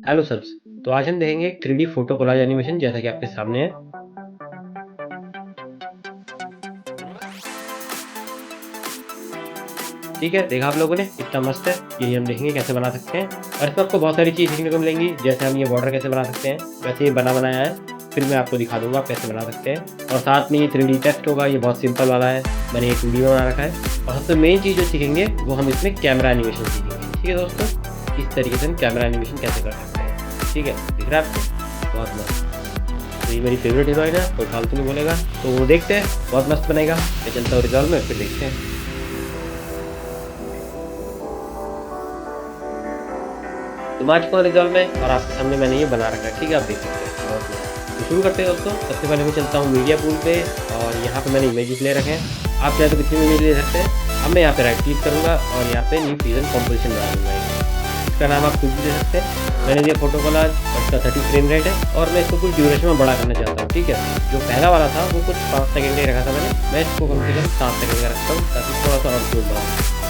Hello sirs. तो आज हम देखेंगे एक 3D फोटो कोलाज एनिमेशन जैसा कि आपके सामने है। ठीक है, देखा आप लोगों ने, इतना मस्त है। यही हम देखेंगे कैसे बना सकते हैं और इसमें आपको बहुत सारी चीज़ सीखने को मिलेंगी। जैसे हम ये बॉर्डर कैसे बना सकते हैं, वैसे ये बनाया है। फिर मैं आपको दिखा दूंगा आप कैसे बना सकते हैं। और साथ में ये 3D टेक्स्ट होगा, ये बहुत सिंपल वाला है, मैंने ये 2D में बना रखा है। और सबसे मेन चीज़ जो सीखेंगे वो हम इसमें कैमरा एनिमेशन सीखेंगे। ठीक है दोस्तों, इस तरीके से हम कैमरा एनिमेशन कैसे कर सकते हैं। ठीक है, दिख रहा है आपको? बहुत मस्त। तो ये मेरी फेवरेट हीरोइन है, कोई फालतू नहीं बोलेगा। तो वो देखते हैं, बहुत मस्त बनेगा। मैं चलता हूँ रिजॉल्व में, फिर देखते हैं। तो मैं आ चुका हूँ रिजॉल्व में और आपके सामने मैंने ये बना रखा है। ठीक है, आप देख सकते हैं, बहुत मस्त। तो शुरू करते हैं दोस्तों। सबसे पहले मैं चलता हूँ मीडिया पूल पे और यहाँ पे मैंने इमेजेस ले रखे हैं। आप चाहे तो कितनी भी इमेज ले सकते हैं। अब मैं यहाँ पे राइट क्लिक करूँगा और यहाँ पे न्यू फ्यूजन कॉम्पोजिशन बना दूँगा। इसका नाम आप कुछ भी दे सकते हैं। मैंने दिया फोटो कोलाज और इसका 30 फ्रेम रेट है और मैं इसको कुछ ड्यूरेशन में बड़ा करना चाहता हूँ। ठीक है, जो पहला वाला था वो कुछ 5 सेकंड का ही रखा था मैंने। मैं इसको कम से कम 7 सेकंड का रखता हूँ ताकि थोड़ा सा और जोड़ बढ़ाऊँ।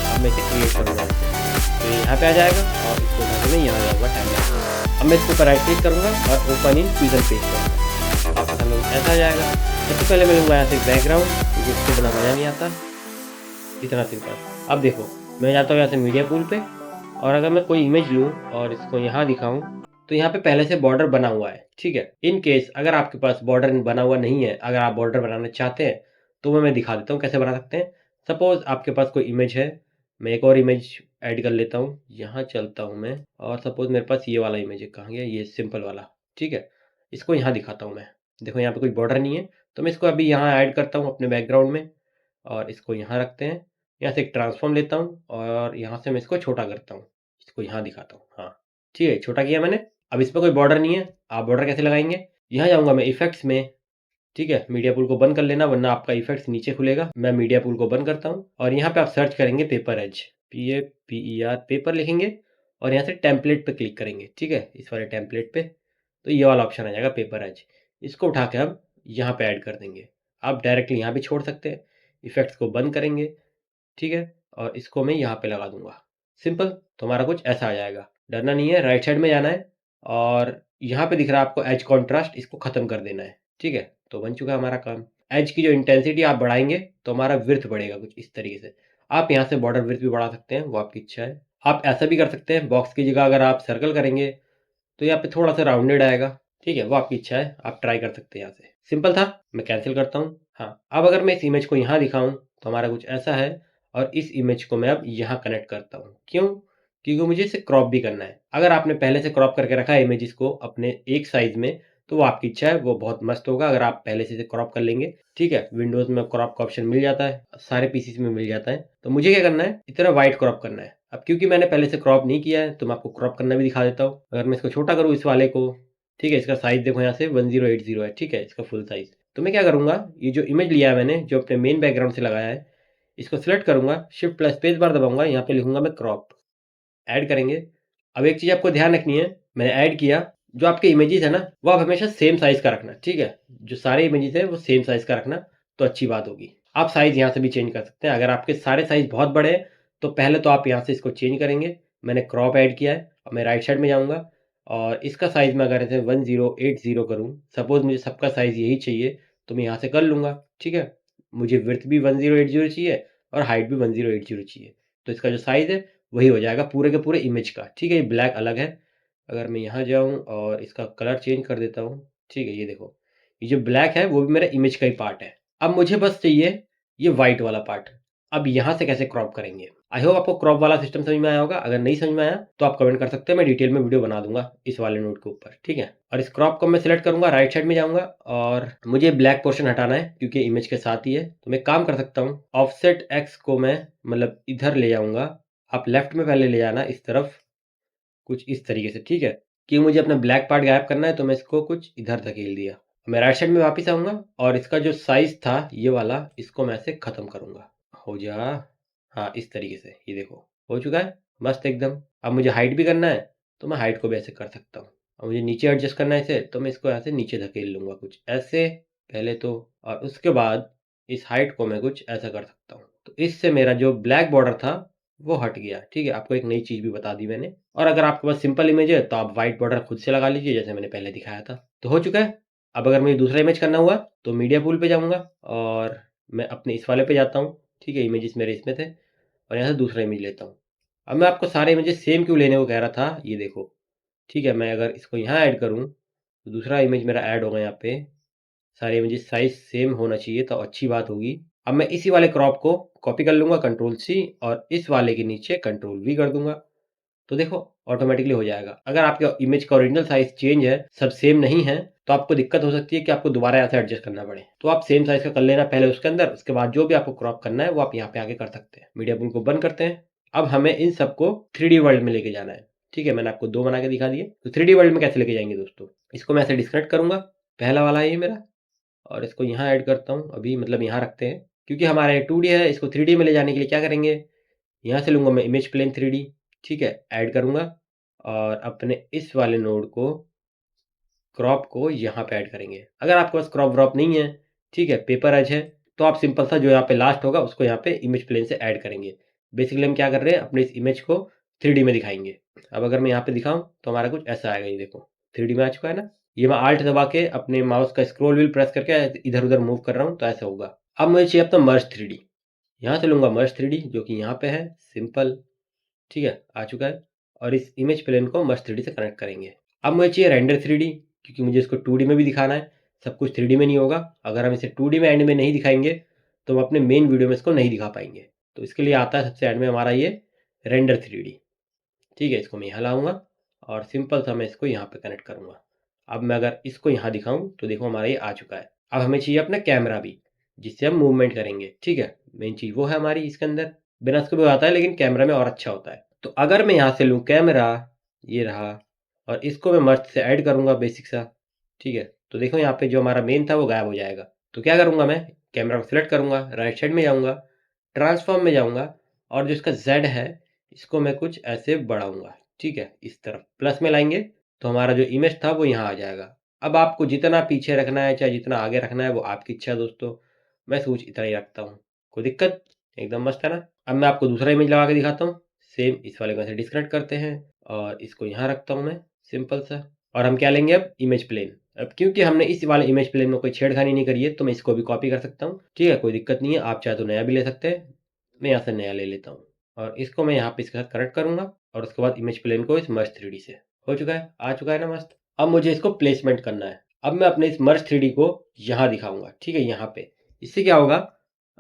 अब मैं इसे क्रिएट करूँगा। तो ये यहाँ पे आ जाएगा और इसको उठा के मैं यहाँ जाऊँगा टाइम लैप्स। अब मैं इसके ऊपर राइट क्लिक करूँगा और ओपन इन फ्यूजन पेज करूँगा। आपका सामने ऐसा आ जाएगा। सबसे पहले मैं लूँगा यहाँ से बैकग्राउंड, क्योंकि इसके बिना मज़ा नहीं आता। इतना सिंपल। अब देखो, मैं जाता हूँ यहाँ से मीडिया पूल पे और अगर मैं कोई इमेज लूँ और इसको यहाँ दिखाऊँ तो यहाँ पे पहले से बॉर्डर बना हुआ है। ठीक है, इन केस अगर आपके पास बॉर्डर बना हुआ नहीं है, अगर आप बॉर्डर बनाना चाहते हैं तो मैं दिखा देता हूँ कैसे बना सकते हैं। सपोज आपके पास कोई इमेज है, मैं एक और इमेज ऐड कर लेता हूँ। यहाँ चलता हूँ मैं और सपोज मेरे पास ये वाला इमेज है, कहाँ गया ये सिंपल वाला। ठीक है, इसको यहाँ दिखाता हूँ मैं। देखो यहाँ पे कोई बॉर्डर नहीं है, तो मैं इसको अभी यहाँ ऐड करता हूँ अपने बैकग्राउंड में और इसको यहाँ रखते हैं। यहाँ से एक ट्रांसफॉर्म लेता हूँ और यहाँ से मैं इसको छोटा करता हूँ। इसको यहाँ दिखाता हूँ। हाँ ठीक है, छोटा किया मैंने। अब इस पर कोई बॉर्डर नहीं है, आप बॉर्डर कैसे लगाएंगे? यहाँ जाऊँगा मैं इफेक्ट्स में। ठीक है, मीडिया पूल को बंद कर लेना वरना आपका इफेक्ट्स नीचे खुलेगा। मैं मीडिया पूल को बंद करता हूँ और यहाँ पे आप सर्च करेंगे पेपर एज, PAPER पेपर लिखेंगे और यहाँ से टेम्पलेट पे क्लिक करेंगे। ठीक है, इस वाले टेम्पलेट पे तो ये वाला ऑप्शन आ जाएगा पेपर एज। इसको उठा के अब यहाँ पे ऐड कर देंगे। आप डायरेक्टली यहाँ भी छोड़ सकते हैं। इफेक्ट्स को बंद करेंगे। ठीक है, और इसको मैं यहाँ पे लगा दूंगा। सिंपल। तो हमारा कुछ ऐसा आ जाएगा। डरना नहीं है, राइट साइड में जाना है और यहाँ पे दिख रहा है आपको एज कॉन्ट्रास्ट, इसको खत्म कर देना है। ठीक है, तो बन चुका है हमारा काम। एज की जो इंटेंसिटी आप बढ़ाएंगे तो हमारा विड्थ बढ़ेगा कुछ इस तरीके से। आप यहाँ से बॉर्डर विड्थ भी बढ़ा सकते हैं, वो आपकी इच्छा है। आप ऐसा भी कर सकते हैं, बॉक्स की जगह अगर आप सर्कल करेंगे तो यहाँ पे थोड़ा सा राउंडेड आएगा। ठीक है, वो आपकी इच्छा है, आप ट्राई कर सकते हैं यहाँ से। सिंपल था, मैं कैंसिल करता हूँ। हाँ, अब अगर मैं इस इमेज को यहाँ दिखाऊं तो हमारा कुछ ऐसा है और इस इमेज को मैं अब यहाँ कनेक्ट करता हूँ। क्यों? क्योंकि मुझे इसे क्रॉप भी करना है। अगर आपने पहले से क्रॉप करके रखा है इमेजेस को अपने एक साइज में तो वो आपकी इच्छा है, वो बहुत मस्त होगा अगर आप पहले से इसे क्रॉप कर लेंगे। ठीक है, विंडोज में क्रॉप का ऑप्शन मिल जाता है, सारे पीसीस में मिल जाता है। तो मुझे क्या करना है, इतना वाइड क्रॉप करना है। अब क्योंकि मैंने पहले से क्रॉप नहीं किया है तो मैं आपको क्रॉप करना भी दिखा देता हूँ। अगर मैं इसको छोटा करूँ इस वाले को, ठीक है, इसका साइज देखो यहाँ से 1080 है। ठीक है, इसका फुल साइज। तो मैं क्या करूँगा, ये जो इमेज लिया है मैंने, जो अपने मेन बैकग्राउंड से लगाया है, इसको सिलेक्ट करूँगा, शिफ्ट प्लस स्पेस बार दबाऊंगा, यहाँ पे लिखूंगा मैं क्रॉप। ऐड करेंगे। अब एक चीज़ आपको ध्यान रखनी है, मैंने ऐड किया, जो आपके इमेजेस है ना वो आप हमेशा सेम साइज का रखना। ठीक है, जो सारे इमेजेस है वो सेम साइज का रखना तो अच्छी बात होगी। आप साइज यहाँ से भी चेंज कर सकते हैं। अगर आपके सारे साइज बहुत बड़े हैं तो पहले तो आप यहाँ से इसको चेंज करेंगे। मैंने क्रॉप ऐड किया है और मैं राइट साइड में जाऊँगा और इसका साइज मैं अगर इसे 1080 करूँ, सपोज मुझे सबका साइज यही चाहिए तो मैं यहाँ से कर लूँगा। ठीक है, मुझे विड्थ भी 1080 चाहिए और हाइट भी 1080 चाहिए, तो इसका जो साइज है वही हो जाएगा पूरे के पूरे इमेज का। ठीक है, ये ब्लैक अलग है। अगर मैं यहाँ जाऊँ और इसका कलर चेंज कर देता हूँ, ठीक है, ये देखो, ये जो ब्लैक है वो भी मेरा इमेज का ही पार्ट है। अब मुझे बस चाहिए ये वाइट वाला पार्ट। अब यहाँ से कैसे क्रॉप करेंगे? आई होप आपको क्रॉप वाला सिस्टम समझ में आया होगा। अगर नहीं समझ में आया तो आप कमेंट कर सकते हैं, मैं डिटेल में वीडियो बना दूंगा इस वाले नोट के ऊपर। ठीक है, और इस क्रॉप को मैं सिलेक्ट करूंगा, राइट साइड में जाऊंगा और मुझे ब्लैक पोर्शन हटाना है क्योंकि इमेज के साथ ही है। तो मैं काम कर सकता हूँ, ऑफसेट एक्स को मैं मतलब इधर ले जाऊंगा। आप लेफ्ट में पहले ले जाना इस तरफ, कुछ इस तरीके से। ठीक है, कि मुझे अपना ब्लैक पार्ट गायब करना है तो मैं इसको कुछ इधर धकेल दिया। मैं राइट साइड में वापस आऊंगा और इसका जो साइज था ये वाला, इसको मैं ऐसे खत्म करूंगा। हो जा, हाँ इस तरीके से, ये देखो हो चुका है मस्त एकदम। अब मुझे हाइट भी करना है तो मैं हाइट को भी ऐसे कर सकता हूँ। अब मुझे नीचे एडजस्ट करना है इसे तो मैं इसको ऐसे नीचे धकेल लूंगा कुछ ऐसे पहले तो, और उसके बाद इस हाइट को मैं कुछ ऐसा कर सकता हूँ। तो इससे मेरा जो ब्लैक बॉर्डर था वो हट गया, ठीक है। आपको एक नई चीज़ भी बता दी मैंने। और अगर आपके पास सिंपल इमेज है तो आप व्हाइट बॉर्डर खुद से लगा लीजिए, जैसे मैंने पहले दिखाया था। तो हो चुका है। अब अगर मुझे दूसरा इमेज करना हुआ तो मीडिया पूल पे जाऊँगा और मैं अपने इस वाले पे जाता हूँ, ठीक है। इमेजेस मेरे इसमें थे और यहाँ से दूसरा इमेज लेता हूँ। अब मैं आपको सारे इमेजेस सेम क्यों लेने को कह रहा था, ये देखो, ठीक है। मैं अगर इसको यहाँ ऐड करूँ तो दूसरा इमेज मेरा ऐड होगा यहाँ पे। सारे इमेजेस साइज़ सेम होना चाहिए तो अच्छी बात होगी। अब मैं इसी वाले क्रॉप को कॉपी कर लूँगा, कंट्रोल सी, और इस वाले के नीचे कंट्रोल वी कर दूँगा। तो देखो ऑटोमेटिकली हो जाएगा। अगर आपके इमेज का ओरिजिनल साइज़ चेंज है, सब सेम नहीं है, तो आपको दिक्कत हो सकती है कि आपको दोबारा यहाँ से एडजस्ट करना पड़े। तो आप सेम साइज़ का कर लेना पहले उसके अंदर, उसके बाद जो भी आपको क्रॉप करना है वो आप यहाँ पे आके कर सकते हैं। मीडिया पूल को बंद करते हैं। अब हमें इन सबको 3D वर्ल्ड में लेके जाना है, ठीक है। मैंने आपको 2 बना के दिखा दिए। तो 3D वर्ल्ड में कैसे लेके जाएंगे दोस्तों, इसको मैं ऐसे डिस्कनेक्ट करूँगा। पहला वाला है ये मेरा, और इसको यहाँ ऐड करता हूँ अभी, मतलब यहाँ रखते हैं, क्योंकि हमारा ये 2D है। इसको 3D में ले जाने के लिए क्या करेंगे, यहाँ से लूँगा मैं इमेज प्लेन 3D, ठीक है, ऐड करूँगा और अपने इस वाले नोड को, क्रॉप को यहाँ पे ऐड करेंगे। अगर आपके पास क्रॉप व्रॉप नहीं है, ठीक है, पेपर एज है, तो आप सिंपल सा जो यहाँ पे लास्ट होगा उसको यहाँ पे इमेज प्लेन से ऐड करेंगे। बेसिकली हम क्या कर रहे हैं, अपने इस इमेज को 3D में दिखाएंगे। अब अगर मैं यहाँ पे दिखाऊँ तो हमारा कुछ ऐसा आएगा, ये देखो 3D में आ चुका है ना। ये मैं आल्ट दबा के अपने माउस का स्क्रॉल व्हील प्रेस करके इधर उधर मूव कर रहा हूँ तो ऐसा होगा। अब मुझे चाहिए अपना मर्ज 3D। यहाँ से लूँगा मर्ज 3D, जो कि यहाँ पे है, सिंपल, ठीक है, आ चुका है। और इस इमेज प्लेन को मर्ज 3D से कनेक्ट करेंगे। अब मुझे चाहिए रेंडर 3D, क्योंकि मुझे इसको 2D में भी दिखाना है। सब कुछ 3D में नहीं होगा। अगर हम इसे 2D में एंड में नहीं दिखाएंगे तो हम अपने मेन वीडियो में इसको नहीं दिखा पाएंगे। तो इसके लिए आता है सबसे एंड में हमारा ये रेंडर 3D, ठीक है। इसको मैं यहाँ लाऊंगा और सिंपल सा मैं इसको यहाँ पे कनेक्ट करूँगा। अब मैं अगर इसको यहाँ दिखाऊं तो देखो हमारा ये आ चुका है। अब हमें चाहिए अपना कैमरा भी, जिससे हम मूवमेंट करेंगे, ठीक है। मेन चीज़ वो है हमारी इसके अंदर। बिना इसको भी आता है, लेकिन कैमरा में और अच्छा होता है। तो अगर मैं यहाँ से लूँ कैमरा, ये रहा, और इसको मैं मर्ज से ऐड करूँगा बेसिक सा, ठीक है। तो देखो यहाँ पे जो हमारा मेन था वो गायब हो जाएगा। तो क्या करूँगा, मैं कैमरा को सिलेक्ट करूँगा, राइट साइड में जाऊँगा, ट्रांसफॉर्म में जाऊँगा, और जो इसका जेड है इसको मैं कुछ ऐसे बढ़ाऊँगा, ठीक है। इस तरफ प्लस में लाएंगे तो हमारा जो इमेज था वो यहाँ आ जाएगा। अब आपको जितना पीछे रखना है चाहे जितना आगे रखना है वो आपकी इच्छा है दोस्तों। मैं सोच इतना ही रखता हूँ, कोई दिक्कत, एकदम मस्त है ना। अब मैं आपको दूसरा इमेज लगा के दिखाता हूँ। सेम इस वाले को ऐसे डिस्कनेक्ट करते हैं और इसको यहाँ रखता हूँ मैं, सिंपल सा। और हम क्या लेंगे अब, इमेज प्लेन। अब क्योंकि हमने इस वाले इमेज प्लेन में कोई छेड़खानी नहीं करी है तो मैं इसको भी कॉपी कर सकता हूँ, ठीक है, कोई दिक्कत नहीं है। आप चाहे तो नया भी ले सकते हैं। मैं यहाँ से नया ले लेता हूँ और इसको मैं यहाँ पे इसके साथ कनेक्ट करूँगा और उसके बाद इमेज प्लेन को इस मर्ज 3D से। हो चुका है, आ चुका है ना मस्त। अब मुझे इसको प्लेसमेंट करना है। अब मैं अपने इस मर्ज 3D को यहाँ दिखाऊंगा, ठीक है, यहाँ पे। इससे क्या होगा,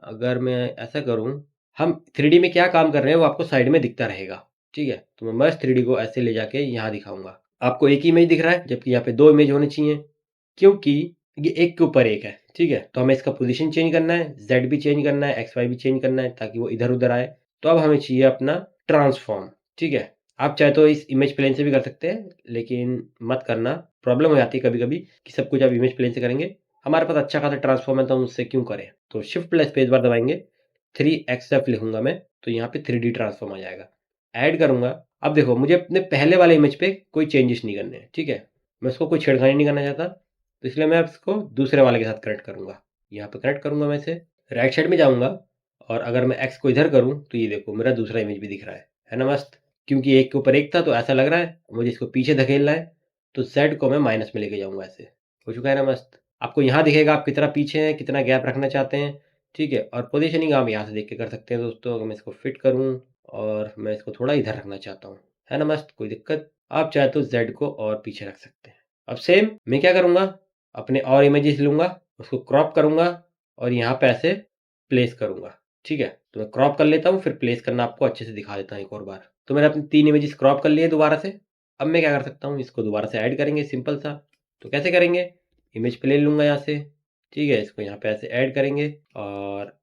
अगर मैं ऐसा करूँ, हम 3D में क्या काम कर रहे हैं वो आपको साइड में दिखता रहेगा, ठीक है। तो मैं मर्ज 3D को ऐसे ले जाके यहाँ दिखाऊंगा। आपको एक ही इमेज दिख रहा है, जबकि यहाँ पे 2 इमेज होने चाहिए, क्योंकि ये एक के ऊपर एक है, ठीक है। तो हमें इसका पोजीशन चेंज करना है, जेड भी चेंज करना है, एक्स वाई भी चेंज करना है, ताकि वो इधर उधर आए। तो अब हमें चाहिए अपना ट्रांसफॉर्म, ठीक है। आप चाहे तो इस इमेज प्लेन से भी कर सकते हैं, लेकिन मत करना, प्रॉब्लम हो जाती है कभी कभी कि सब कुछ आप इमेज प्लेन से करेंगे। हमारे पास अच्छा खासा ट्रांसफॉर्म है तो हम उससे क्यों करें। तो शिफ्ट प्लस स्पेस बार दबाएंगे, 3xf लिखूंगा मैं, तो यहाँ पे 3D ट्रांसफॉर्म आ जाएगा। ऐड करूंगा। अब देखो मुझे अपने पहले वाले इमेज पे कोई चेंजेस नहीं करने हैं, ठीक है। मैं उसको कोई छेड़खानी नहीं करना चाहता, तो इसलिए मैं इसको दूसरे वाले के साथ कनेक्ट करूंगा। यहाँ पे कनेक्ट करूंगा मैं इसे, राइट साइड में जाऊंगा, और अगर मैं एक्स को इधर करूं तो ये देखो मेरा दूसरा इमेज भी दिख रहा है ना मस्त। क्योंकि एक के ऊपर एक था तो ऐसा लग रहा है, मुझे इसको पीछे धकेलना है, तो जेड को मैं माइनस में लेके जाऊंगा ऐसे। हो चुका है ना मस्त। आपको यहाँ दिखेगा आप कितना पीछे हैं, कितना गैप रखना चाहते हैं, ठीक है। और पोजीशनिंग आप यहाँ से देख के कर सकते हैं दोस्तों। अगर मैं इसको फिट करूँ और मैं इसको थोड़ा इधर रखना चाहता हूँ, है ना मस्त, कोई दिक्कत। आप चाहे तो जेड को और पीछे रख सकते हैं। अब सेम मैं क्या करूँगा, अपने और इमेजेस लूँगा, उसको क्रॉप करूँगा और यहाँ पे ऐसे प्लेस करूँगा, ठीक है। तो मैं क्रॉप कर लेता हूँ, फिर प्लेस करना आपको अच्छे से दिखा देता हूँ एक और बार। तो मैंने अपनी 3 इमेजेस क्रॉप कर लिए दोबारा से। अब मैं क्या कर सकता हूँ, इसको दोबारा से ऐड करेंगे, सिंपल सा। तो कैसे करेंगे, इमेज प्लेन लूँगा यहाँ से, ठीक है, इसको यहाँ पे ऐसे ऐड करेंगे और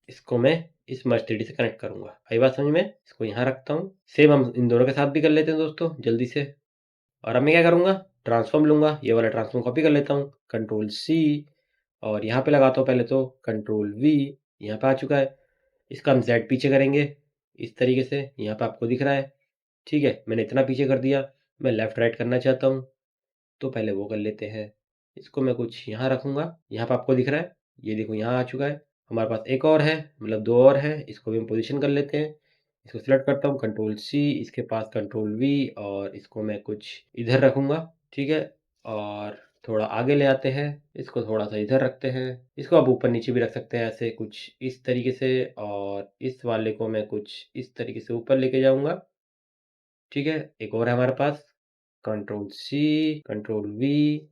इसको मैं इस मर्ज 3D से कनेक्ट करूँगा। आई बात समझ में। इसको यहाँ रखता हूँ। सेम हम इन दोनों के साथ भी कर लेते हैं दोस्तों जल्दी से। और अब मैं क्या करूँगा, ट्रांसफॉर्म लूँगा, ये वाला ट्रांसफॉर्म कॉपी कर लेता हूँ, कंट्रोल सी, और यहाँ पे लगाता हूँ पहले तो कंट्रोल वी। यहाँ पे आ चुका है। इसका हम जेड पीछे करेंगे इस तरीके से, यहाँ पे आपको दिख रहा है, ठीक है। मैंने इतना पीछे कर दिया। मैं लेफ्ट राइट करना चाहता हूँ तो पहले वो कर लेते हैं। इसको मैं कुछ यहाँ रखूँगा, यहाँ पे आपको दिख रहा है, ये देखो यहाँ आ चुका है। हमारे पास एक और है, मतलब 2 और है, इसको भी हम पोजीशन कर लेते हैं। इसको सिलेक्ट करता हूँ, कंट्रोल सी, इसके पास कंट्रोल वी, और इसको मैं कुछ इधर रखूँगा, ठीक है। और थोड़ा आगे ले आते हैं, इसको थोड़ा-सा इधर रखते हैं, इसको आप ऊपर-नीचे भी रख सकते हैं ऐसे कुछ इस तरीके से, और इस वाले को मैं कुछ इस तरीके से ऊपर लेके जाऊँगा, ठीक है। एक और है हमारे पास, कंट्रोल सी, कंट्रोल वी,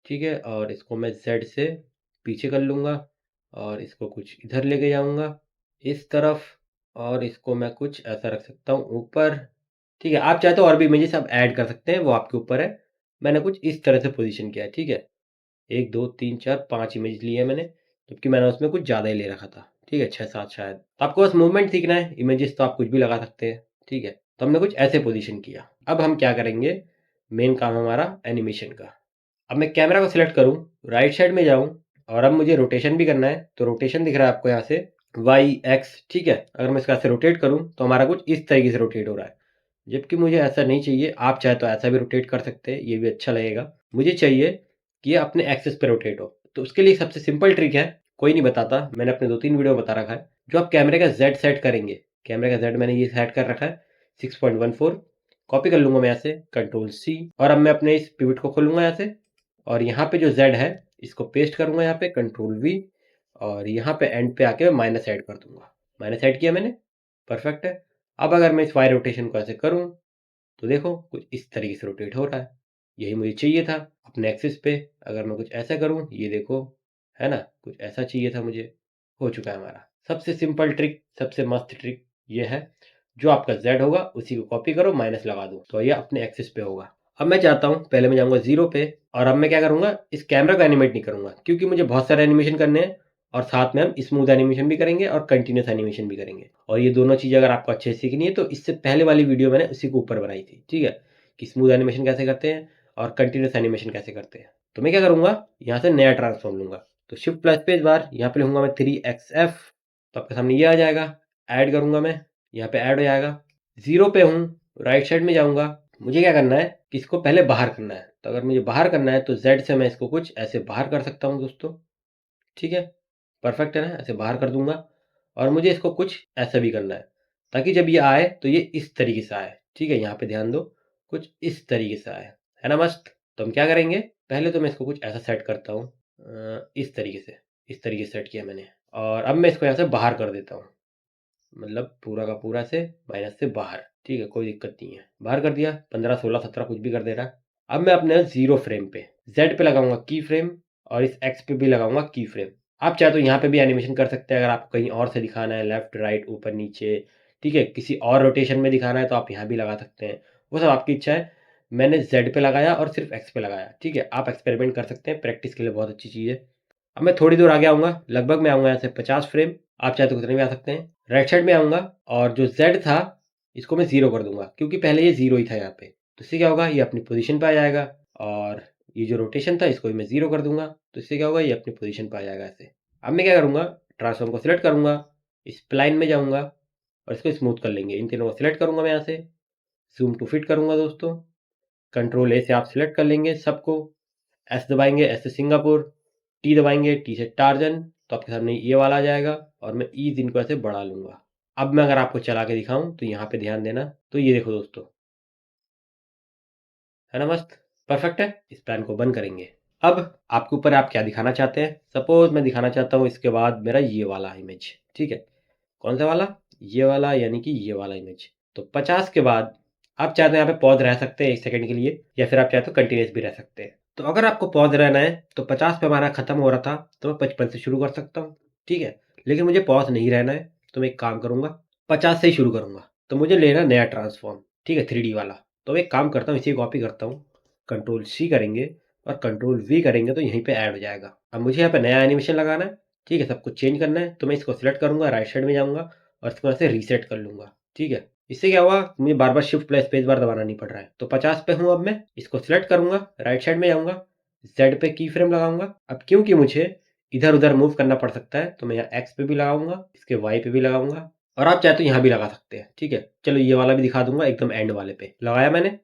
ठीक है, और इसको मैं ज़ेड से पीछे कर लूँगा, और इसको कुछ इधर लेके जाऊँगा इस तरफ, और इसको मैं कुछ ऐसा रख सकता हूँ ऊपर, ठीक है। आप चाहे तो और भी इमेजेस आप ऐड कर सकते हैं, वो आपके ऊपर है। मैंने कुछ इस तरह से पोज़ीशन किया है, ठीक है। 1, 2, 3, 4, 5 इमेज लिए हैं मैंने, जबकि मैंने उसमें कुछ ज़्यादा ही ले रखा था, ठीक है, 6-7 शायद। तो आपको बस मूवमेंट सीखना है, इमेजेस तो आप कुछ भी लगा सकते हैं, ठीक है। तो हमने कुछ ऐसे पोज़ीशन किया। अब हम क्या करेंगे, मेन काम है हमारा एनिमेशन का। अब मैं कैमरा को सिलेक्ट करूँ, राइट साइड में जाऊँ, और अब मुझे रोटेशन भी करना है, तो रोटेशन दिख रहा है आपको यहाँ से वाई, एक्स, ठीक है। अगर मैं इसको ऐसे रोटेट करूँ तो हमारा कुछ इस तरीके से रोटेट हो रहा है, जबकि मुझे ऐसा नहीं चाहिए। आप चाहे तो ऐसा भी रोटेट कर सकते हैं, ये भी अच्छा लगेगा। मुझे चाहिए कि ये अपने एक्सिस पे रोटेट हो, तो उसके लिए सबसे सिंपल ट्रिक है, कोई नहीं बताता, मैंने अपने 2-3 वीडियो में बता रखा है। जो आप कैमरे का जेड सेट करेंगे, कैमरे का जेड मैंने ये सेट कर रखा है 6.14, कॉपी कर लूँगा मैं यहाँ से, कंट्रोल सी, और अब मैं अपने इस पिवट को खोलूँगा यहाँ से, और यहाँ पे जो Z है इसको पेस्ट करूँगा यहाँ पे, कंट्रोल V, और यहाँ पे एंड पे आके मैं माइनस ऐड कर दूँगा। माइनस ऐड किया मैंने, परफेक्ट है। अब अगर मैं इस वाई रोटेशन को ऐसे करूँ तो देखो कुछ इस तरीके से रोटेट हो रहा है। यही मुझे चाहिए था अपने एक्सिस पे। अगर मैं कुछ ऐसा करूँ, ये देखो, है ना, कुछ ऐसा चाहिए था मुझे, हो चुका है हमारा। सबसे सिंपल ट्रिक, सबसे मस्त ट्रिक ये है, जो आपका Z होगा उसी को कॉपी करो, माइनस लगा दो, तो ये अपने एक्सिस पे होगा। अब मैं चाहता हूँ, पहले मैं जाऊँगा 0 पे, और अब मैं क्या करूँगा, इस कैमरा को एनिमेट नहीं करूँगा, क्योंकि मुझे बहुत सारे एनिमेशन करने हैं, और साथ में हम स्मूथ एनिमेशन भी करेंगे और कंटिन्यूस एनिमेशन भी करेंगे। और ये दोनों चीज़ें अगर आपको अच्छे से सीखनी है तो इससे पहले वाली वीडियो मैंने उसी के ऊपर बनाई थी, ठीक है, कि स्मूथ एनिमेशन कैसे करते हैं और कंटिन्यूस एनिमेशन कैसे करते हैं। तो मैं क्या करूँगा, यहाँ से नया ट्रांसफॉर्म लूँगा, तो शिफ्ट प्लस स्पेस बार, यहाँ पे लूँगा मैं 3xf, तो आपके सामने ये आ जाएगा। ऐड करूँगा मैं, यहाँ पे ऐड हो जाएगा। 0 पे हूँ, राइट साइड में जाऊँगा, मुझे क्या करना है कि इसको पहले बाहर करना है। तो अगर मुझे बाहर करना है तो Z से मैं इसको कुछ ऐसे बाहर कर सकता हूँ दोस्तों, ठीक है, परफेक्ट है ना, ऐसे बाहर कर दूंगा। और मुझे इसको कुछ ऐसा भी करना है, ताकि जब ये आए तो ये इस तरीके से आए, ठीक है। यहाँ पे ध्यान दो, कुछ इस तरीके से आए, है ना, मस्त। तो हम क्या करेंगे, पहले तो मैं इसको कुछ ऐसा सेट करता हूँ, इस तरीके से, इस तरीके से सेट किया मैंने, और अब मैं इसको यहाँ से बाहर कर देता हूँ, मतलब पूरा का पूरा से माइनस से बाहर, ठीक है, कोई दिक्कत नहीं है। बाहर कर दिया, 15, 16, 17 कुछ भी कर दे रहा। अब मैं अपने 0 फ्रेम पे Z पे लगाऊंगा की फ्रेम, और इस X पे भी लगाऊंगा की फ्रेम। आप चाहे तो यहाँ पे भी एनिमेशन कर सकते हैं, अगर आपको कहीं और से दिखाना है, लेफ्ट राइट ऊपर नीचे, ठीक है, किसी और रोटेशन में दिखाना है तो आप यहाँ भी लगा सकते हैं, वो सब आपकी इच्छा है। मैंने Z पे लगाया और सिर्फ X पे लगाया, ठीक है। आप एक्सपेरिमेंट कर सकते हैं, प्रैक्टिस के लिए बहुत अच्छी चीज़ है। अब मैं थोड़ी दूर आगे आऊँगा, लगभग मैं आऊँगा यहाँ से 50 फ्रेम, आप चाहे तो कितने भी आ सकते हैं। राइट साइड में आऊँगा, और जो Z था इसको मैं 0 कर दूँगा, क्योंकि पहले ये 0 ही था यहाँ पे। तो इससे क्या होगा, ये अपनी पोजीशन पे आ जाएगा, और ये जो रोटेशन था इसको भी मैं 0 कर दूँगा, तो इससे क्या होगा, ये अपनी पोजीशन पे आ जाएगा ऐसे। अब मैं क्या करूँगा, ट्रांसफॉर्म को सिलेक्ट करूँगा, स्प्लाइन में जाऊँगा, और इसको स्मूथ कर लेंगे। इन तीनों को सिलेक्ट करूँगा मैं यहाँ से, ज़ूम टू फिट करूँगा दोस्तों, कंट्रोल A से आप सिलेक्ट कर लेंगे सबको, एस दबाएंगे, एस से सिंगापुर, टी दबाएंगे, टी से टार्जन, तो आपके सामने ये वाला आ जाएगा, और मैं ईज इनको ऐसे बढ़ा लूंगा। अब मैं अगर आपको चला के दिखाऊं तो यहाँ पे ध्यान देना, तो ये देखो दोस्तों, है ना मस्त, परफेक्ट है। इस प्लान को बंद करेंगे। अब आपके ऊपर आप क्या दिखाना चाहते हैं। सपोज मैं दिखाना चाहता हूँ इसके बाद मेरा ये वाला इमेज, ठीक है, कौन सा वाला, ये वाला, यानी कि ये वाला इमेज। तो 50 के बाद आप चाहते हैं यहाँ पे पॉज रह सकते हैं 1 सेकंड के लिए, या फिर आप चाहे तो कंटिन्यूस भी रह सकते हैं। तो अगर आपको पॉज रहना है तो 50 पे हमारा खत्म हो रहा था, तो मैं 55 से शुरू कर सकता हूँ, ठीक है। लेकिन मुझे पॉज नहीं रहना है, तो मैं एक काम करूंगा, 50 से ही शुरू करूंगा। तो मुझे लेना नया ट्रांसफॉर्म, ठीक है, 3D वाला। तो मैं एक काम करता हूँ, इसी कॉपी करता हूँ, कंट्रोल C करेंगे और कंट्रोल V करेंगे, तो यहीं पे ऐड हो जाएगा। अब मुझे यहाँ पे नया एनिमेशन लगाना है, ठीक है, सब कुछ चेंज करना है। तो मैं इसको सिलेक्ट करूंगा, राइट साइड में जाऊंगा, और इसको ऐसे रीसेट कर लूंगा, ठीक है। इससे क्या हुआ, मुझे बार बार शिफ्ट प्लस स्पेस बार दबाना नहीं पड़ रहा है। तो 50 पे हूँ, अब मैं इसको सिलेक्ट करूंगा, राइट साइड में जाऊंगा, Z पे की फ्रेम लगाऊंगा। अब क्योंकि मुझे इधर उधर मूव करना पड़ सकता है, तो मैं यहाँ X पे भी लगाऊंगा, इसके Y पे भी लगाऊंगा, और आप चाहे तो यहाँ भी लगा सकते हैं, ठीक है। चलो ये वाला भी दिखा दूंगा, एकदम एंड वाले पे लगाया मैंने।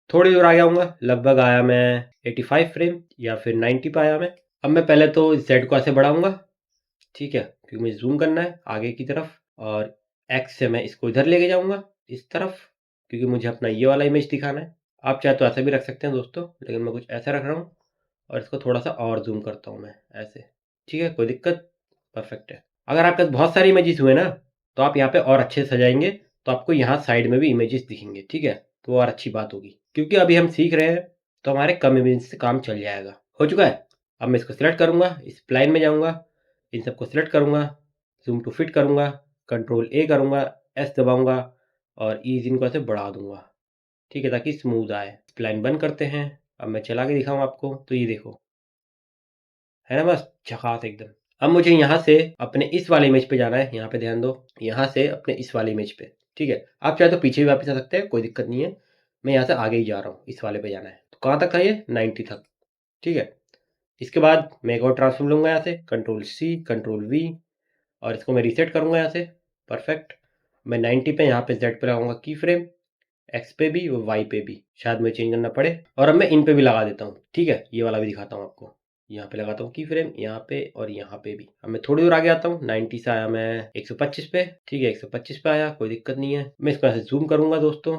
थोड़ी दूर आगे आऊंगा, लगभग आया मैं 85 फ्रेम या फिर 90 पे आया मैं। अब मैं पहले तो Z को ऐसे बढ़ाऊंगा, ठीक है, क्योंकि मुझे जूम करना है आगे की तरफ, और एक्स से मैं इसको इधर लेके जाऊँगा इस तरफ, क्योंकि मुझे अपना ये वाला इमेज दिखाना है। आप चाहे तो ऐसा भी रख सकते हैं दोस्तों, लेकिन मैं कुछ ऐसा रख रहा हूँ और इसको थोड़ा-सा और ज़ूम करता हूँ मैं ऐसे। ठीक है, कोई दिक्कत? परफेक्ट है। अगर आपके पास बहुत सारे इमेजेस हुए ना, तो आप यहाँ पे और अच्छे से सजाएँगे, तो आपको यहाँ साइड में भी इमेजेस दिखेंगे, ठीक है? तो वो और अच्छी बात होगी। क्योंकि अभी हम सीख रहे हैं, तो हमारे कम इमेज से काम चल जाएगा। हो चुका है? अब मैं इसको सिलेक्ट करूँगा, इस स्प्लाइन में जाऊँगा, इन सबको सिलेक्ट करूँगा, ज़ूम टू फिट करूँगा, कंट्रोल ए करूँगा, एस दबाऊँगा और ईज़ इनको ऐसे बढ़ा दूँगा। ठीक है, ताकि स्मूथ आए। स्प्लाइन बंद करते हैं। अब मैं चला के दिखाऊँ आपको, तो ये देखो, है ना मस्त? झकास एकदम। अब मुझे यहाँ से अपने इस वाले इमेज पे जाना है, यहाँ पे ध्यान दो। यहाँ से अपने इस वाले इमेज पे, ठीक है? आप चाहे तो पीछे भी वापस आ सकते हैं, कोई दिक्कत नहीं है। मैं यहाँ से आगे ही जा रहा हूँ, इस वाले पे जाना है। तो कहाँ तक था ये? 90 तक, ठीक है? इसके बाद मैं एक और ट्रांसफॉर्म लूँगा यहाँ से, कंट्रोल सी, कंट्रोल वी और इसको मैं रीसेट करूँगा यहाँ से, परफेक्ट। मैं 90 पे यहाँ पे ज़ेड पे लगाऊँगा की फ्रेम, एक्स पे भी और वाई पे भी, शायद मुझे चेंज करना पड़े। और अब मैं इन पे भी लगा देता हूँ, ठीक है? ये वाला भी दिखाता हूँ आपको। यहाँ पे लगाता हूँ की फ्रेम, यहाँ पे और यहाँ पे भी। अब मैं थोड़ी दूर आगे आता हूँ, 90 से आया मैं 125 पे, ठीक है? 125 पे आया, कोई दिक्कत नहीं है। मैं इसको ऐसे ज़ूम करूँगा दोस्तों,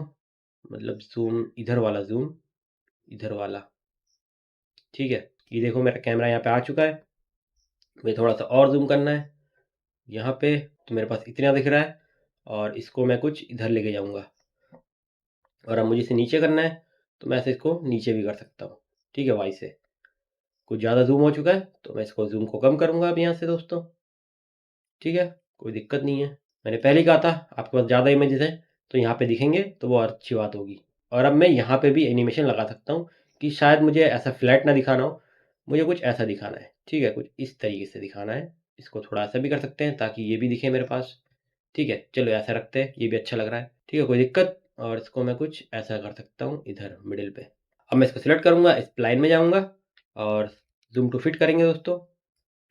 मतलब ज़ूम, इधर वाला ज़ूम, इधर वाला, ठीक है? ये देखो मेरा कैमरा यहाँ पे आ चुका है। मुझे थोड़ा-सा और ज़ूम करना है, यहाँ पे, तो मेरे पास इतना दिख रहा है और इसको मैं कुछ इधर लेके जाऊँगा। और अब मुझे इसे नीचे करना है, तो मैं ऐसे इसको नीचे भी कर सकता हूँ, ठीक है? वाई से। कुछ ज़्यादा ज़ूम हो चुका है, तो मैं इसको ज़ूम को कम करूँगा अब यहाँ से दोस्तों, ठीक है? कोई दिक्कत नहीं है। मैंने पहले ही कहा था, आपके पास ज़्यादा इमेजेस हैं, तो यहाँ पे दिखेंगे, तो वो और अच्छी बात होगी। और अब मैं यहाँ पे भी एनिमेशन लगा सकता हूँ कि शायद मुझे ऐसा फ्लैट ना दिखाना हो, मुझे कुछ ऐसा दिखाना है, ठीक है? कुछ इस तरीके से दिखाना है। इसको थोड़ा ऐसा भी कर सकते हैं, ताकि ये भी दिखे मेरे पास, ठीक है? चलो ऐसा रखते हैं, ये भी अच्छा लग रहा है, ठीक है? कोई दिक्कत? और इसको मैं कुछ ऐसा कर सकता हूँ इधर मिडल पे। अब मैं इसको सिलेक्ट करूँगा, स्प्लाइन में जाऊँगा और ज़ूम टू फिट करेंगे दोस्तों,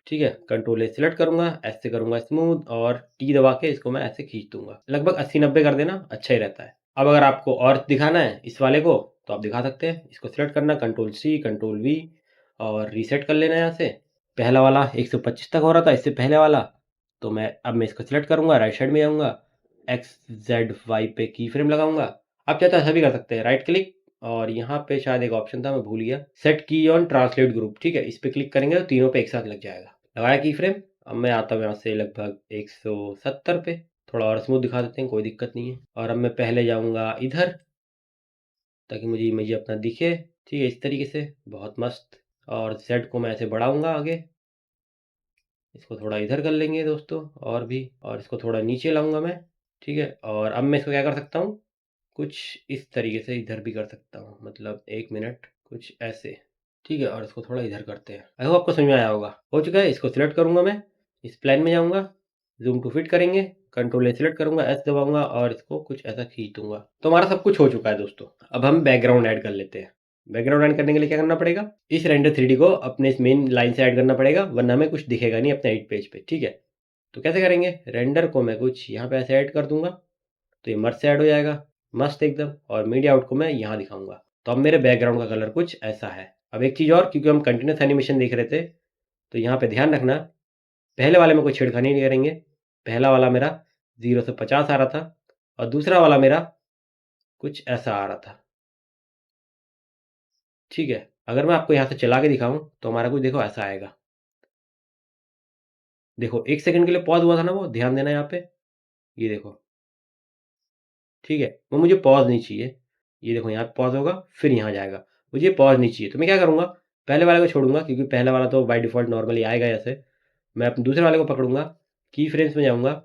ठीक है? कंट्रोल ए सिलेक्ट करूँगा, एस से करूँगा स्मूथ और टी दबा के इसको मैं ऐसे खींच दूँगा। लगभग 80-90 कर देना, अच्छा ही रहता है। अब अगर आपको और दिखाना है इस वाले को, तो आप दिखा सकते हैं। इसको सिलेक्ट करना, कंट्रोल सी, कंट्रोल वी और रीसेट कर लेना यहाँ से। पहला वाला 125 तक हो रहा था, इससे पहले वाला, तो मैं इसको सिलेक्ट करूँगा, राइट साइड में जाऊँगा, एक्स, ज़ेड, वाई पे की फ्रेम लगाऊँगा। आप चाहे तो ऐसा भी कर सकते हैं, राइट क्लिक और यहाँ पे शायद एक ऑप्शन था, मैं भूल गया, सेट की ऑन ट्रांसलेट ग्रुप, ठीक है? इस पे क्लिक करेंगे तो तीनों पे एक साथ लग जाएगा। लगाया की फ्रेम। अब मैं आता हूँ यहाँ से लगभग 170 पे, थोड़ा और स्मूथ दिखा देते हैं, कोई दिक्कत नहीं है। और अब मैं पहले जाऊँगा इधर, ताकि मुझे इमेज अपना दिखे, ठीक है? इस तरीके से, बहुत मस्त। और ज़ेड को मैं ऐसे बढ़ाऊँगा आगे, इसको थोड़ा इधर कर लेंगे दोस्तों और भी, और इसको थोड़ा नीचे लाऊँगा मैं, ठीक है? और अब मैं इसको क्या कर सकता हूँ, कुछ इस तरीके से इधर भी कर सकता हूँ, मतलब 1 मिनट, कुछ ऐसे, ठीक है? और इसको थोड़ा इधर करते हैं। आई होप आपको समझ में आया होगा। हो चुका है, इसको सिलेक्ट करूँगा मैं, इस प्लेन में जाऊँगा, ज़ूम टू फिट करेंगे, कंट्रोल ए सिलेक्ट करूँगा, एस दबाऊँगा और इसको कुछ ऐसा खींच दूँगा। तो हमारा सब कुछ हो चुका है दोस्तों। अब हम बैकग्राउंड ऐड कर लेते हैं। बैकग्राउंड ऐड करने के लिए क्या करना पड़ेगा? इस रेंडर 3D को अपने इस मेन लाइन से ऐड करना पड़ेगा, वरना हमें कुछ दिखेगा नहीं अपने एडिट पेज पे, ठीक है? तो कैसे करेंगे? रेंडर को मैं कुछ यहाँ पे ऐसे ऐड कर दूँगा, तो ये मर्ज से ऐड हो जाएगा, मस्त एकदम। और मीडिया आउट को मैं यहाँ दिखाऊँगा। तो अब मेरे बैकग्राउंड का कलर कुछ ऐसा है। अब एक चीज़ और, क्योंकि हम कंटीन्यूअस एनिमेशन देख रहे थे, तो यहाँ पे ध्यान रखना, पहले वाले में कोई छेड़खानी नहीं करेंगे। पहला वाला मेरा 0 से 50 आ रहा था और दूसरा वाला मेरा कुछ ऐसा आ रहा था, ठीक है? अगर मैं आपको यहाँ से चला के दिखाऊँ, तो हमारा कुछ देखो ऐसा आएगा। देखो 1 सेकंड के लिए पॉज़ हुआ था ना वो, ध्यान देना यहाँ पे, ये देखो, ठीक है? वो मुझे पॉज़ नहीं चाहिए। ये देखो यहाँ पे पॉज़ होगा, फिर यहाँ जाएगा। मुझे पॉज़ नहीं चाहिए, तो मैं क्या करूँगा, पहले वाले को छोड़ूँगा, क्योंकि पहला वाला तो बाय डिफ़ॉल्ट नॉर्मली आएगा ऐसे। मैं अपने दूसरे वाले को पकड़ूँगा, की फ्रेम्स में जाऊँगा,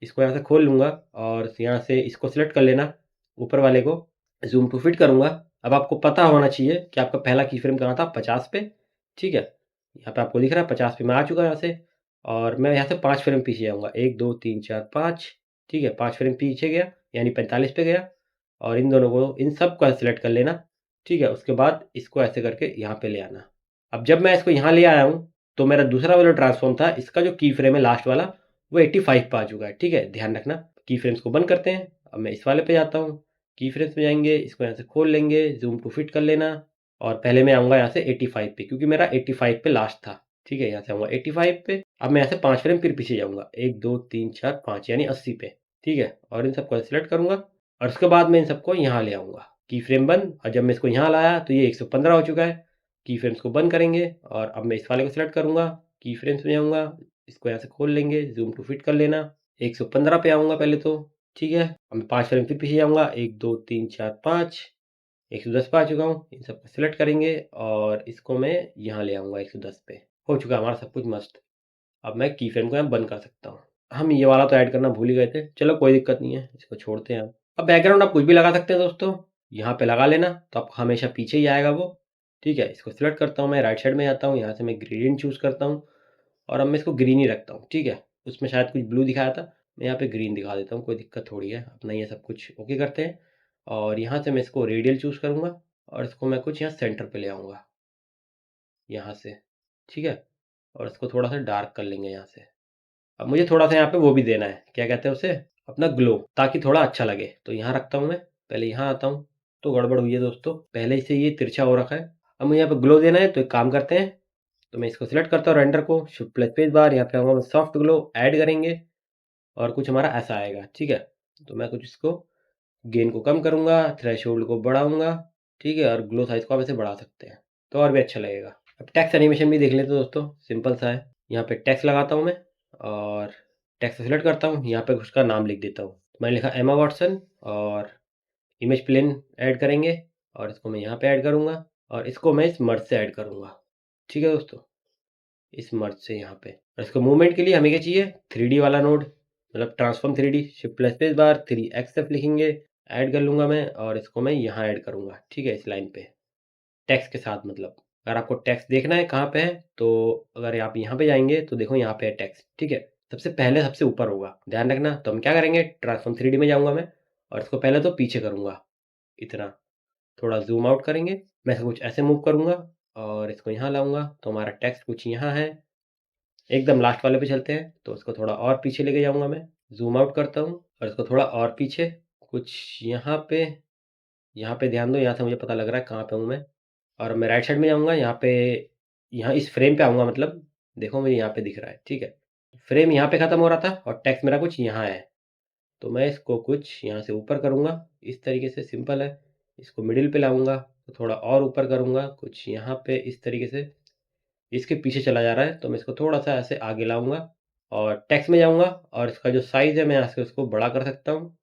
इसको यहाँ से खोल लूँगा और यहाँ से इसको सिलेक्ट कर लेना, ऊपर वाले को, ज़ूम टू फिट करूँगा। अब आपको पता होना चाहिए कि आपका पहला की फ्रेम कहाँ था, 50 पे, ठीक है? यहाँ पे आपको दिख रहा है 50 पे मैं आ चुका यहाँ से, और मैं यहाँ से 5 फ्रेम पीछे जाऊँगा, 1, 2, 3, 4, 5, ठीक है? 5 फ्रेम पीछे गया, यानी 45 पे गया और इन दोनों को, इन सब को सेलेक्ट कर लेना, ठीक है? उसके बाद इसको ऐसे करके यहाँ पे ले आना। अब जब मैं इसको यहाँ ले आया हूँ, तो मेरा दूसरा वाला ट्रांसफ़ॉर्म था, इसका जो की फ्रेम है लास्ट वाला, वो 85 पे आ चुका है, ठीक है? ध्यान रखना। की फ्रेम्स को बंद करते हैं। अब मैं इस वाले पे जाता हूँ, की फ्रेम्स में जाएँगे, इसको यहाँ से खोल लेंगे, ज़ूम टू फिट कर लेना और पहले मैं आऊँगा यहाँ से 85 पे, क्योंकि मेरा 85 पे लास्ट था, ठीक है? यहाँ से आऊँगा 85 पे। अब मैं यहाँ से 5 फ्रेम फिर पीछे जाऊँगा, 1, 2, 3, 4, 5, यानी 80 पे। ठीक है, और इन सबको सिलेक्ट करूँगा और उसके बाद मैं इन सबको यहाँ ले आऊँगा। की फ्रेम बंद, और जब मैं इसको यहाँ लाया तो ये 115 हो चुका है। की फ्रेम्स को बंद करेंगे और अब मैं इस वाले को सिलेक्ट करूँगा, की फ्रेम्स में जाऊँगा, इसको यहाँ से खोल लेंगे, ज़ूम टू फिट कर लेना। 115 पे आऊँगा पहले तो, ठीक है। अब मैं 5 फ्रेम फिर पीछे जाऊँगा, 1, 2, 3, 4, 5, 110 पे आ चुका हूँ। इन सबको सिलेक्ट करेंगे और इसको मैं यहाँ ले आऊँगा 110 पे। हो चुका है हमारा सब कुछ मस्त। अब मैं की फ्रेम को यहाँ बंद कर सकता हूँ। हम ये वाला तो ऐड करना भूल ही गए थे। चलो कोई दिक्कत नहीं है, इसको छोड़ते हैं अब। अब बैकग्राउंड आप कुछ भी लगा सकते हैं दोस्तों, यहाँ पे लगा लेना तो आपको हमेशा पीछे ही आएगा वो, ठीक है। इसको सिलेक्ट करता हूँ, मैं राइट साइड में जाता हूँ, यहाँ से मैं ग्रेडिएंट चूज़ करता हूँ और अब मैं इसको ग्रीन ही रखता हूँ, ठीक है। उसमें शायद कुछ ब्लू दिखाया था, मैं यहाँ पे ग्रीन दिखा देता हूँ, कोई दिक्कत थोड़ी है। अपना ये सब कुछ ओके करते हैं और यहाँ से मैं इसको रेडियल चूज़ करूँगा और इसको मैं कुछ यहाँ सेंटर पे ले आऊँगा, यहाँ से, ठीक है। और इसको थोड़ा सा डार्क कर लेंगे यहाँ से। अब मुझे थोड़ा-सा यहाँ पे वो भी देना है, क्या कहते हैं उसे? अपना ग्लो, ताकि थोड़ा अच्छा लगे। तो यहाँ रखता हूँ मैं, पहले यहाँ आता हूँ, तो गड़बड़ हुई है दोस्तों, पहले से ये तिरछा हो रखा है। अब मुझे यहाँ पे ग्लो देना है, तो एक काम करते हैं, तो मैं इसको सिलेक्ट करता हूँ रेंडर को, शिफ्ट प्लस स्पेस बार, यहाँ पे आऊँगा मैं सॉफ्ट ग्लो ऐड करेंगे और कुछ हमारा ऐसा आएगा, ठीक है। तो मैं कुछ इसको गेन को कम करूँगा, थ्रेशोल्ड को बढ़ाऊँगा, ठीक है, और ग्लो साइज़ को आप ऐसे बढ़ा सकते हैं, तो और भी अच्छा लगेगा। अब टेक्स्ट एनिमेशन भी देख लेते हैं दोस्तों, सिंपल सा है। यहाँ पे टेक्स्ट लगाता हूँ मैं और टेक्स्ट सेलेक्ट करता हूँ, यहाँ पे उसका नाम लिख देता हूँ। मैंने लिखा एमा वॉटसन और इमेज प्लेन ऐड करेंगे और इसको मैं यहाँ पे ऐड करूँगा और इसको मैं इस मर्ज से ऐड करूँगा, ठीक है दोस्तों, इस मर्ज से यहाँ पे। और इसको मूवमेंट के लिए हमें क्या चाहिए, 3D वाला नोड, मतलब transform 3D, shift plus space bar 3xf लिखेंगे, ऐड कर लूँगा मैं और इसको मैं यहाँ ऐड करूँगा, ठीक है, इस लाइन पे टेक्स्ट के साथ। मतलब अगर आपको टेक्स्ट देखना है कहाँ पे है, तो अगर आप यहाँ पे जाएंगे तो देखो यहाँ पे है टेक्स्ट, ठीक है। सबसे पहले सबसे ऊपर होगा, ध्यान रखना। तो हम क्या करेंगे, ट्रांसफॉर्म 3D में जाऊँगा मैं और इसको पहले तो पीछे करूँगा, इतना थोड़ा ज़ूम आउट करेंगे, मैं इसको कुछ ऐसे मूव करूँगा और इसको यहाँ लाऊँगा, तो हमारा टेक्स्ट कुछ यहाँ है। एकदम लास्ट वाले पे चलते हैं, तो इसको थोड़ा और पीछे लेके जाऊँगा मैं, ज़ूम आउट करता हूँ और इसको थोड़ा और पीछे, कुछ यहाँ पे ध्यान दो, यहाँ से मुझे पता लग रहा है कहाँ पे हूँ मैं। और मैं राइट साइड में जाऊँगा, यहाँ पे, यहाँ इस फ्रेम पे आऊँगा, मतलब देखो मुझे यहाँ पे दिख रहा है, ठीक है। फ्रेम यहाँ पे ख़त्म हो रहा था और टेक्स्ट मेरा कुछ यहाँ है, तो मैं इसको कुछ यहाँ से ऊपर करूँगा, इस तरीके से, सिंपल है। इसको मिडिल पे लाऊँगा, तो थोड़ा और ऊपर करूँगा, कुछ यहाँ पे इस तरीके से। इसके पीछे चला जा रहा है, तो मैं इसको थोड़ा-सा ऐसे आगे लाऊँगा और टेक्स्ट में जाऊँगा और इसका जो साइज़ है मैं यहाँ से उसको बड़ा कर सकता हूँ,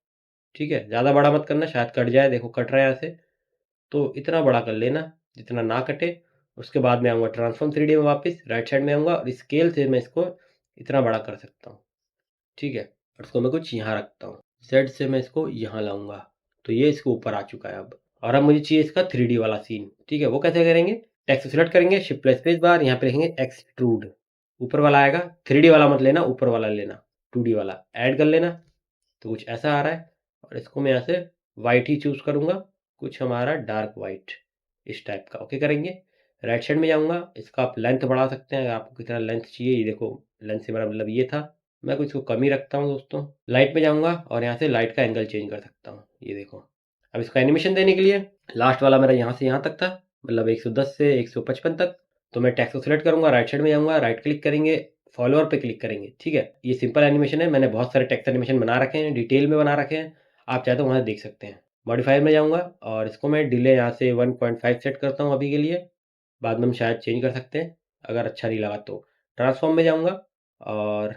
ठीक है। ज़्यादा बड़ा मत करना, शायद कट जाए, देखो कट रहा है यहाँ से। तो इतना बड़ा कर लेना जितना ना कटे। उसके बाद मैं आऊँगा ट्रांसफॉर्म 3D में वापस, राइट साइड में आऊँगा और स्केल से मैं इसको इतना बड़ा कर सकता हूँ, ठीक है। और इसको मैं कुछ यहाँ रखता हूँ, जेड से मैं इसको यहाँ लाऊँगा, तो ये इसके ऊपर आ चुका है अब। और अब मुझे चाहिए इसका 3D वाला सीन, ठीक है। वो कैसे करेंगे, टेक्स्ट को सिलेक्ट करेंगे, शिफ्ट प्लस स्पेस बार, यहाँ पे लिखेंगे एक्सट्रूड, ऊपर वाला आएगा, 3D वाला मत लेना, ऊपर वाला लेना, 2D वाला ऐड कर लेना। तो कुछ ऐसा आ रहा है और इसको मैं यहाँ से वाइट ही चूज़ करूँगा, कुछ हमारा डार्क वाइट इस टाइप का, ओके करेंगे। राइट साइड में जाऊँगा, इसका आप लेंथ बढ़ा सकते हैं, अगर आपको कितना लेंथ चाहिए। ये देखो, लेंथ से मेरा मतलब ये था, मैं कुछ इसको कम ही रखता हूँ दोस्तों। लाइट में जाऊँगा और यहाँ से लाइट का एंगल चेंज कर सकता हूँ, ये देखो। अब इसका एनिमेशन देने के लिए लास्ट वाला मेरा यहाँ से यहाँ तक था, मतलब 110 से 155 तक। तो मैं टेक्स्ट को सिलेक्ट करूँगा, राइट साइड में जाऊँगा, राइट क्लिक करेंगे, फॉलोअर पे क्लिक करेंगे, ठीक है। ये सिंपल एनिमेशन है, मैंने बहुत सारे टेक्स्ट एनिमेशन बना रखे हैं, डिटेल में बना रखे हैं, आप चाहे तो वहाँ देख सकते हैं। मॉडिफायर में जाऊँगा और इसको मैं डिले यहाँ से 1.5 सेट करता हूँ अभी के लिए, बाद में हम शायद चेंज कर सकते हैं अगर अच्छा नहीं लगा तो। ट्रांसफॉर्म में जाऊँगा और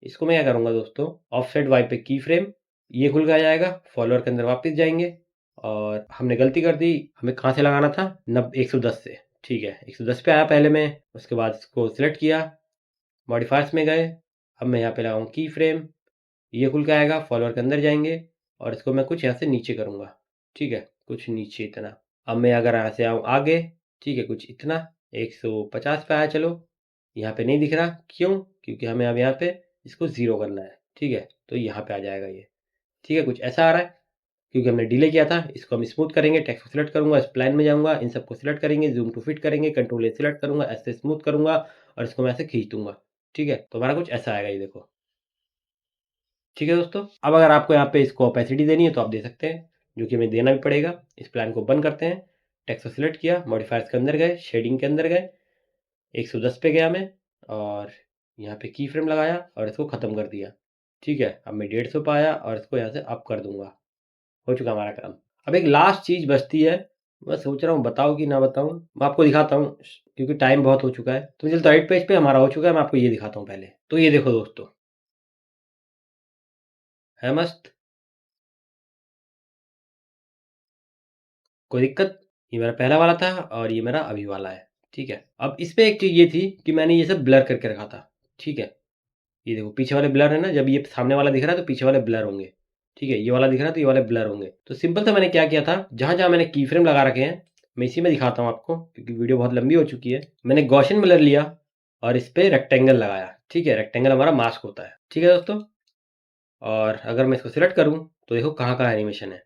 इसको मैं क्या करूँगा दोस्तों, ऑफसेट वाई पे की फ्रेम, ये खुल के आ जाएगा। फॉलोअर के अंदर वापस जाएंगे और हमने गलती कर दी, हमें कहाँ से लगाना था, 110 से, ठीक है। 110 पे आया पहले मैं, उसके बाद इसको सिलेक्ट किया, मॉडिफायर्स में गए, अब मैं यहाँ पे लगाऊँ की फ्रेम, ये खुल के आएगा। फॉलोअर के अंदर जाएंगे और इसको मैं कुछ यहाँ से नीचे करूँगा, ठीक है, कुछ नीचे इतना। अब मैं अगर यहाँ से आऊँ आगे, ठीक है, कुछ इतना 150 पे आया, चलो यहाँ पे नहीं दिख रहा, क्यों, क्योंकि हमें अब यहाँ पे इसको 0 करना है, ठीक है। तो यहाँ पे आ जाएगा ये, ठीक है, कुछ ऐसा आ रहा है क्योंकि हमने डिले किया था। इसको हम स्मूथ करेंगे, टेक्स्ट को सिलेक्ट करूँगा, स्प्लाइन में जाऊँगा, इन सबको सिलेक्ट करेंगे, ज़ूम टू फिट करेंगे, कंट्रोल ए सिलेक्ट करूँगा, ऐसे स्मूथ करूँगा और इसको मैं ऐसे खींच दूँगा, ठीक है। तो हमारा कुछ ऐसा आएगा, ये देखो, ठीक है दोस्तों। अब अगर आपको यहाँ पे इसको ओपेसिटी देनी है तो आप दे सकते हैं, जो कि हमें देना भी पड़ेगा। इस प्लान को बंद करते हैं, टेक्स्ट को सिलेक्ट किया, मॉडिफायर्स के अंदर गए, शेडिंग के अंदर गए, 110 पे गया मैं और यहाँ पे की फ्रेम लगाया और इसको ख़त्म कर दिया। ठीक है, अब मैं 150 पे आया और इसको यहाँ से अप कर दूंगा। हो चुका हमारा काम। अब एक लास्ट चीज़ बचती है, मैं सोच रहा हूँ बताऊँ कि ना बताऊँ। मैं आपको दिखाता हूँ क्योंकि टाइम बहुत हो चुका है। तो चलता राइट पेज पे हमारा हो चुका है, मैं आपको ये दिखाता हूँ पहले। तो ये देखो दोस्तों, है मस्त? कोई दिक्कत? ये मेरा पहला वाला था और ये मेरा अभी वाला है, ठीक है। अब इस पे एक चीज़ ये थी कि मैंने ये सब ब्लर करके रखा था, ठीक है। ये देखो पीछे वाले ब्लर है ना, जब ये सामने वाला दिख रहा है तो पीछे वाले ब्लर होंगे, ठीक है। ये वाला दिख रहा है तो ये वाले ब्लर होंगे। तो सिंपल सा मैंने क्या किया था, जहाँ जहाँ मैंने की फ्रेम लगा रखे हैं मैं इसी में दिखाता हूँ आपको, क्योंकि वीडियो बहुत लंबी हो चुकी है। मैंने गॉसियन ब्लर लिया और इस पे रेक्टेंगल लगाया, ठीक है। रेक्टेंगल हमारा मास्क होता है, ठीक है दोस्तों। और अगर मैं इसको सिलेक्ट करूँ तो देखो कहाँ कहाँ एनिमेशन है।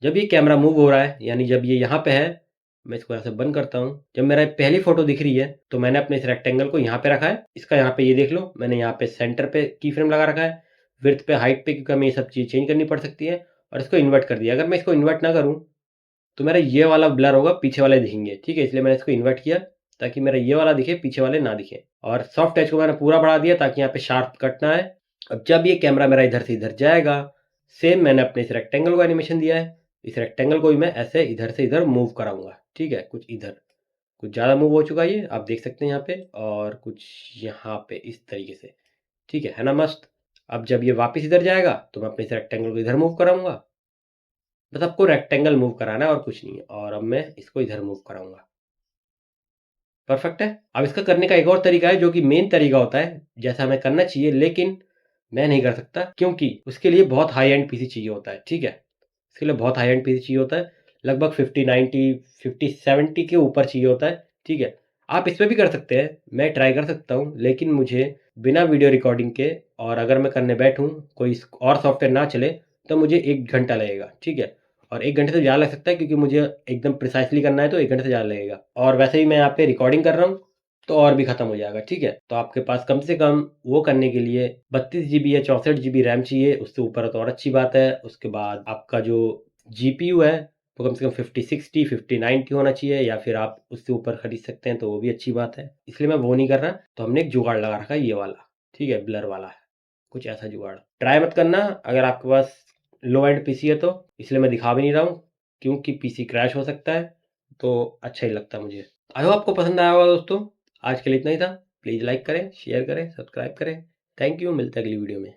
जब ये कैमरा मूव हो रहा है, यानी जब ये यहाँ पे है, मैं इसको यहाँ से बंद करता हूँ। जब मेरा पहली फोटो दिख रही है तो मैंने अपने इस रेक्टेंगल को यहाँ पे रखा है। इसका यहाँ पे ये देख लो, मैंने यहाँ पे सेंटर पे की फ्रेम लगा रखा है, विड्थ पे, हाइट पे, क्योंकि हमें ये सब चीज़ चेंज करनी पड़ सकती है। और इसको इन्वर्ट कर दिया। अगर मैं इसको इन्वर्ट ना करूँ तो मेरा ये वाला ब्लर होगा, पीछे वाले दिखेंगे, ठीक है। इसलिए मैंने इसको इन्वर्ट किया ताकि मेरा ये वाला दिखे, पीछे वाले ना दिखे। और सॉफ्ट टच को मैंने पूरा बढ़ा दिया ताकि यहाँ पे शार्प कट ना आए। अब जब ये कैमरा मेरा इधर से इधर जाएगा, सेम मैंने अपने इस रेक्टेंगल को एनिमेशन दिया है। इस रेक्टेंगल को भी मैं ऐसे इधर से इधर मूव कराऊंगा, ठीक है। कुछ इधर, कुछ ज़्यादा मूव हो चुका है ये, आप देख सकते हैं यहाँ पे, और कुछ यहाँ पे इस तरीके से, ठीक है ना मस्त। अब जब ये वापस इधर जाएगा तो मैं अपने इस रेक्टेंगल को इधर मूव कराऊंगा। बस आपको रेक्टेंगल मूव कराना है और कुछ नहीं है। और अब मैं इसको इधर मूव कराऊंगा। परफेक्ट है। अब इसका करने का एक और तरीका है जो कि मेन तरीका होता है, जैसा हमें करना चाहिए, लेकिन मैं नहीं कर सकता क्योंकि उसके लिए बहुत हाई एंड पीसी चाहिए होता है, ठीक है। इसके लिए बहुत हाई एंड पीसी चाहिए होता है, लगभग 50-90 50-70 के ऊपर चाहिए होता है, ठीक है। आप इस पे भी कर सकते हैं, मैं ट्राई कर सकता हूँ, लेकिन मुझे बिना वीडियो रिकॉर्डिंग के, और अगर मैं करने बैठूँ कोई और सॉफ्टवेयर ना चले, तो मुझे 1 घंटा लगेगा, ठीक है। और 1 घंटे से ज़्यादा लग सकता है क्योंकि मुझे एकदम प्रिसाइसली करना है, तो 1 घंटे से ज़्यादा लगेगा। और वैसे भी मैं यहाँ पे रिकॉर्डिंग कर रहा हूँ तो और भी खत्म हो जाएगा, ठीक है। तो आपके पास कम से कम वो करने के लिए 32 जीबी या 64 जीबी रैम चाहिए, उससे ऊपर तो और अच्छी बात है। उसके बाद आपका जो जीपीयू है वो कम से कम 5060 5090 होना चाहिए, या फिर आप उससे ऊपर खरीद सकते हैं तो वो भी अच्छी बात है। इसलिए मैं वो नहीं कर रहा। तो हमने एक जुगाड़ लगा रखा है, ये वाला, ठीक है, ब्लर वाला है। कुछ ऐसा जुगाड़ ट्राई मत करना अगर आपके पास लो एंड पीसी है तो, इसलिए मैं दिखा भी नहीं रहा हूँ, क्योंकि पीसी क्रैश हो सकता है, तो अच्छा ही लगता है मुझे। आई होप आपको पसंद आया होगा दोस्तों। आज के लिए इतना ही था। प्लीज़ लाइक करें, शेयर करें, सब्सक्राइब करें। थैंक यू, मिलते हैं अगली वीडियो में।